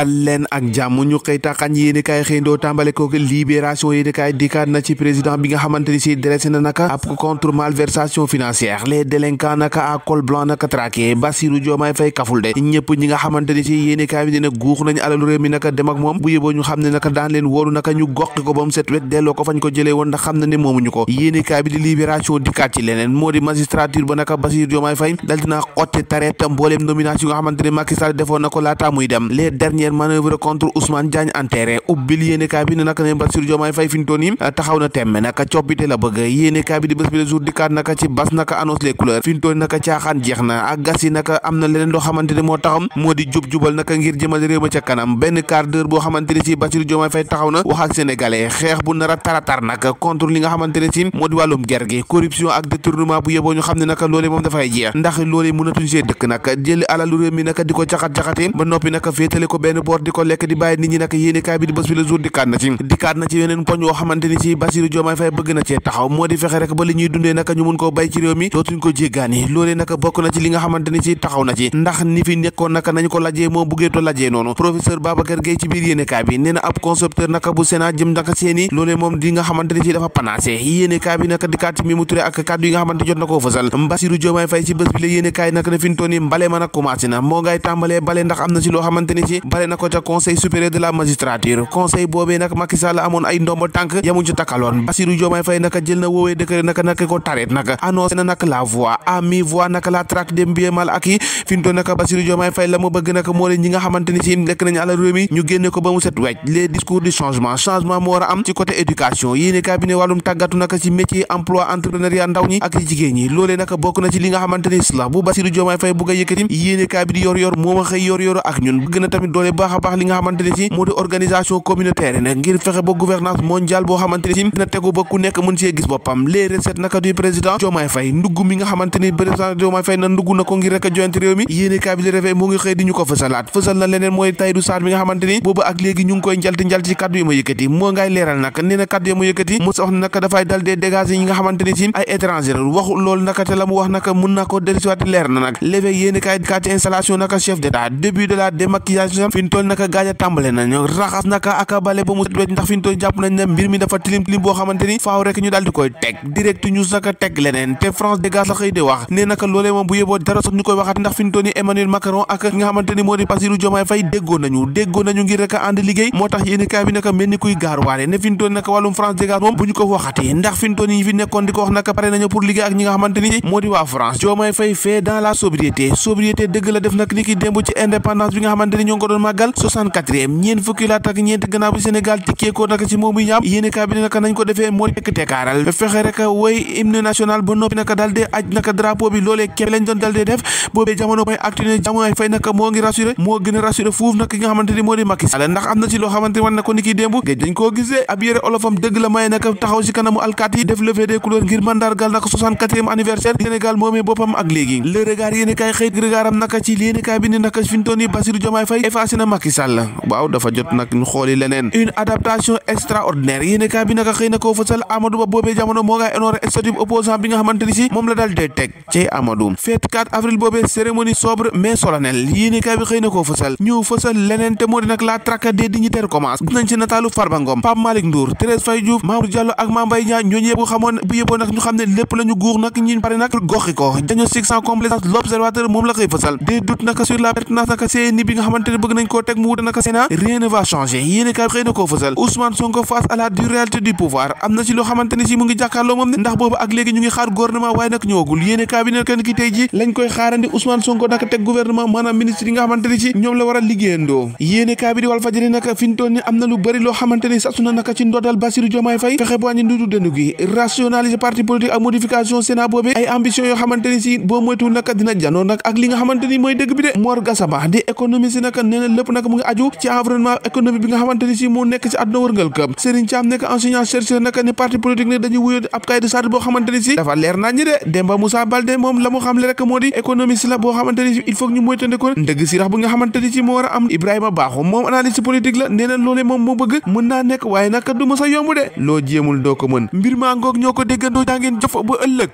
dal leen ak jàmm ñu xëy taxañ yéeni kaay xëyndoo tàmbale ko libération yéeni kaay dikkaat na ci président bi nga xamante ni si dressé na naka ab contre malversation financière les délinquants naka à col blanc naka traqué Bassirou Diomaye Faye kaful de ñëpp ñi nga xamante ni si yéeni kaay bi dina guux nañ alalu réew mi naka dem ak moom bu yóbboo ñu xam ne naka daan leen wóolu naka ñu goqi ko ba mu set wet delloo ko fañ ko jëlee woon ndax xam na ne moomuñu ko yéeni kaay bi di libération dikkaat ci leneen moo di magistrature ba naka Bassirou Diomaye Faye dal dina xotti tareet mbooleem nomination nga xamante ne Macky Sall defoon na ko laata muy dem les dernières manœuvres contre Ousmane Diagne enterré ubbil yéenekaay bi ne naka ne Bassirou Diomaye Faye fi ñu toon yi taxaw na temme naka coppite la bëgg yéenekaay bi di bés bi le jour dikkaat naka ci bas naka annonce les couleurs fi ñu toon naka caaxaan jeex na ak gas yi naka am na leneen loo xamante ne moo taxam moo di jub-jubal naka ngir jëmal réew ma ca kanam benn quart d'heure boo xamante ne si Bassirou Diomaye Faye taxaw na wax ak sénégalais xeex bu nar a taratar naka contre li nga xamante ne si moo di wàllum ger gi corruption ak détournement bu yeboo ñu xam ne naka loolee moom dafay jeex ndax loolee mënatuñ see dëkk naka jël alalu réew mi naka di ko caxat-caxate ba noppi naka féetale ko benn boor di ko lekk di bàyyi nit ñi naka yéenekaay bi di bés bi le jour dikkaat na ci yeneen poñ yoo xamante ni ci Bassirou Diomaye Faye bëgg na cee taxaw moo di fexe rek ba li ñuy dundee naka ñu mun koo bay ci réew mi dootuñ ko jéggaani loolee naka bokk na ci li nga xamante ni ci taxaw na ci ndax ni fi nekkoon naka nañ ko lajjee moom buggeeto lajjee noonu professeur Babacar Gueye ci biir yéenekaay bi nee na ab concepteur naka bu Sénat jëm naka seeni loolee moom di nga xamante ni ci dafa panacé yéenekaay bi naka dikkaat ci Mimi Touré ak kàddu yi nga xamante jot na koo fësal Bassirou Diomaye Faye ci bés bi la yéenekaay naka ne fi ñu toon yi mbale ma nag commencé na moo ngay tàmbalee bale ndax am na ci loo xamante ni ci bale na ko ca conseil supérieur de la magistrature conseil boobee nag Macky Sall amoon ay ndombo tànk yamuñ ci takkaloon Bassirou Diomaye Faye naka jël na woowee décret naka ko tareet naka annoncé na naka la voie à mi-voie naka la traque des biens mal acquis fi ñu toon naka Bassirou Diomaye Faye la mu bëgg naka moo leen ñi nga xamante ni ci nekk nañu àla réew mi ñu génne ko ba mu set wecc les discours du changement moo war a am ci côté éducation yéene kaa bi ne wàllum tàggatu naka ci métier emploi entrepreneuriat ndaw ñi ak jigéen ñi loolee naka bokk na ci li nga xamante ni la bu Bassirou Diomaye Faye bugg a yëkkati yéene kaa bi di yor mooma xëy yor ak ñun bëgg na tamit doole baax a baax li nga xamante ni ci moo di organisation communautaire nag ngir fexe ba gouvernance mondiale boo xamante ni ci dina tegu ba ku nekk mën see gis boppam les recettes naka du président Diomaye Faye ndugg mi nga xamante ni président Diomaye Faye na ndugg na ko ngir rek a joyante réew mi yéene kaa bi li refee mu ngi xëy di ñu ko fësal na leneen mooy Tahirou Sarr mi nga xamante ni boobu ak léegi ñu ngi koy njalti ci kaddu yi ma yëkkati moo ngay leeral nag nee na kaddu yi ma yëkkati mu wax ne naka dafay dal dee dégager ñi nga xamante ni ci ay étranger waxu loolu naka te la mu wax naka mun na ko dellusiwaat leer na nag léegi yéene kaay ci installation naka chef d'état début de la démaquillage fi ñu toll naka gaaj a tàmbale nañu raxas naka ak bale ba mu set wecc ndax fi ñu toll jàpp nañ ne mbir mi dafa tilim boo xamante ni faaw rek ñu daal di koy teg direct news naka teg leneen te France Dégage la xëy di wax ne naka loolee moom bu yeboo dara sax ñu koy waxaat ndax fi ñu toll ni Emmanuel Macron ak nga xamante ni moo di Bassirou Diomaye Faye déggoo nañu ngir rek a ànd liggéey moo tax yéeni kaay bi naka mel ni kuy gaarwaale ne fi ñu toll naka wàllum France Dégage moom bu ñu ko waxati ndax fi ñu toll ni fi nekkoon di ko wax naka pare nañu pour liggéey ak ñi nga xamante ni moo di waa France Diomaye Faye fait dans la sobriété dëgg la def nag ni ki démb ci indépendance bi nga xamante ni ñoo ngi ko doon màggal 64e ñeent fukki laat ak ñeent gannaaw bi Sénégal tikkee ko naka ci moom muy ñaam yéeni kaay bi naka nañ ko defee moo tekk tekkaaral fexe rek woy hymne national ba noppi naka dal dee aj naka drapeau bi loolee képp lañ doon dal dee def boobee jamono mooy actuellement Diomaye Faye naka moo ngi rassuré moo gën a rassuré fuuf nag ki nga xamante ni moo di Macky Sall ndax am na ci loo xamante ni war na ko ni ki démb géej dañ koo gisee ab yére olofam dëgg la may naka taxaw ci kanamu alkaat yi def levée des couleurs ngir mandargal naka 64e anniversaire Sénégal moomee boppam ak léegi le regard yéeni kaay xëy regardam naka ci yéeni kaay bi ne naka fi ñu toll nii Bassirou Diomaye Faye effacé na Macky Sall waaw dafa jot nag ñu xooli leneen une adaptation extraordinaire yéeni kaay bi naka xëy na koo fësal Amadou Ba boobee jamono moo ngay honoré statut opposant bi nga xamante ni si moom la daal dee teg ci Amadou fête 4 avril boobee cérémonie sobre mais solennelle yéeni kaay bi xëy na koo fësal ñu fësal leneen te moo di nag la traque des dignitaires commence dinañ ci nataalu Farba Ngom Pape Malick Ndour Thérèse Faye Diouf Mamour Diallo ak Mame Mbaye Niang ñooñu yëpp xamoon bu yëppoo nag ñu xam ne lépp la ñu guux nag ñi pare nag goxi ko diagnostic sans complaisance l'observateur moom la xëy fësal des doutes naka sur la pertinence naka CNI bi nga xamante ne bëgg nañ koo teg mu wuute naka Sénat rien ne va changer yéeni kaay xëy na koo fësal Ousmane Sonko face à la dure réalité du pouvoir am na ci loo xamante ni si mu ngi jàkkaarloo moom ne ndax boobu ak léegi ñu ngi xaar gouvernement waaye nag ñëwagul yéeni kaay bi ne kenn ki tey ji lañ koy xaarandi Ousmane Sonko naka teg gouvernement maanaam ministre yi nga xamante ni si ñoom la war a liggéeyandoo yéeni kaay bi di Walf Fadjri naka fi ñu toll ni am na lu bëri loo xamante ni sasu na naka ci ndodal Bassirou Diomaye Faye fexe bu wàññi ndudu dëndu gi rationaliser parti politique ak modification Sénat boobee ay ambition yoo xamante ni si boo moytuwul naka dina janoo nag ak li nga xamante ni mooy dëgg bi de Mor Gassama di économiste naka nee na lépp naka mu ngi aju ci environnement économique bi nga xamante ni si moo nekk ci àdduna wërngal këpp Serigne Thiam nekk enseignant chercheur naka ni parti politique ne dañuy wuyoo ab cahier de charge boo xamante ni si dafa leer nañ ñi de Demba Moussa Baldé moom la mu xamle rek moo di économiste la boo xamante ni si il faut ñu moytandiko ndëgg si rax bu nga xamante ni si moo war a am Ibrahima Bakhoum moom analyste politique la nee na loolee moom moo bëgg mën naa nekk waaye naka du mës a yomb de loo jéemul doo ko mën mbir maa ngoog ñoo ko déggandoo daa ngeen jëf ba ëllëg